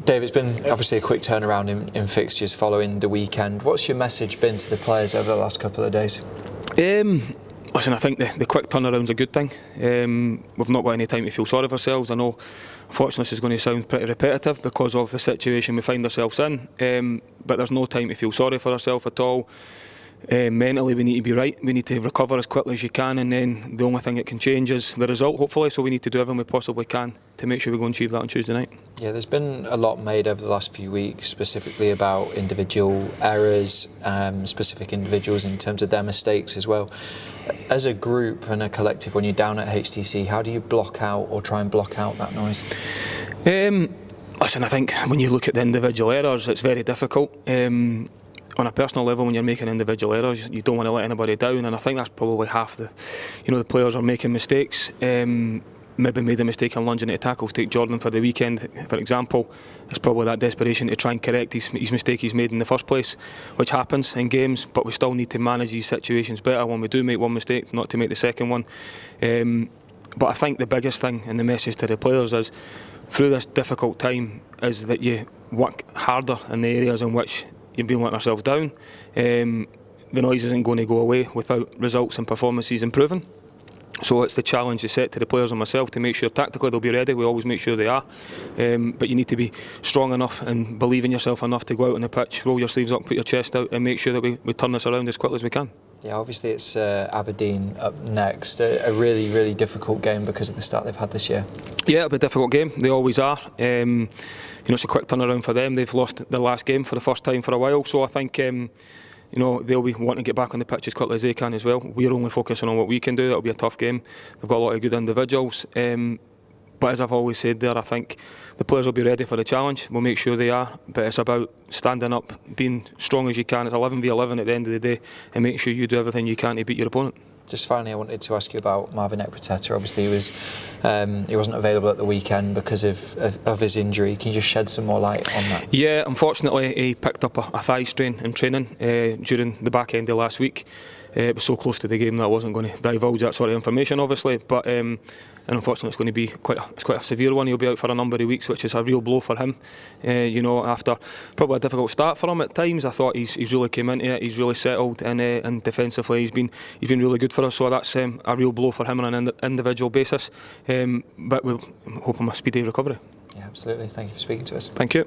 Dave, it's been obviously a quick turnaround in fixtures following the weekend. What's your message been to the players over the last couple of days? Listen, I think the quick turnaround's a good thing. We've not got any time to feel sorry for ourselves. I know, unfortunately, this is going to sound pretty repetitive because of the situation we find ourselves in, but there's no time to feel sorry for ourselves at all. Mentally, we need to be right. We need to recover as quickly as you can, and then the only thing that can change is the result, hopefully. So we need to do everything we possibly can to make sure we go and achieve that on Tuesday night. Yeah, there's been a lot made over the last few weeks, specifically about individual errors, specific individuals in terms of their mistakes as well. As a group and a collective, when you're down at HTC, how do you block out or try and block out that noise? Listen, I think when you look at the individual errors, it's very difficult. On a personal level, when you're making individual errors, you don't want to let anybody down, and I think that's probably half the players are making mistakes. Maybe made a mistake in lunging into tackles. Take Jordan for the weekend, for example. It's probably that desperation to try and correct his mistake he's made in the first place, which happens in games, but we still need to manage these situations better when we do make one mistake, not to make the second one. But I think the biggest thing and the message to the players is, through this difficult time, is that you work harder in the areas in which you've been letting ourselves down. The noise isn't going to go away without results and performances improving. So it's the challenge to set to the players and myself to make sure tactically they'll be ready. We always make sure they are. But you need to be strong enough and believe in yourself enough to go out on the pitch, roll your sleeves up, put your chest out, and make sure that we turn this around as quickly as we can. Yeah, obviously it's Aberdeen up next. A really, really difficult game because of the start they've had this year. Yeah, it'll be a difficult game. They always are. It's a quick turnaround for them. They've lost their last game for the first time for a while. So I think they'll be wanting to get back on the pitch as quickly as they can as well. We're only focusing on what we can do. That'll be a tough game. They've got a lot of good individuals. But as I've always said there, I think the players will be ready for the challenge. We'll make sure they are. But it's about standing up, being strong as you can. It's 11v11 at the end of the day, and make sure you do everything you can to beat your opponent. Just finally, I wanted to ask you about Marvin Prothero. Obviously, he wasn't available at the weekend because of his injury. Can you just shed some more light on that? Yeah, unfortunately, he picked up a thigh strain in training during the back end of last week. It was so close to the game that I wasn't going to divulge that sort of information, obviously. But and unfortunately, it's going to be quite a severe one. He'll be out for a number of weeks, which is a real blow for him. After probably a difficult start for him at times, I thought he's really came into it. He's really settled, and defensively, he's been really good for us. So that's a real blow for him on an individual basis. But we'll hope him a speedy recovery. Yeah, absolutely. Thank you for speaking to us. Thank you.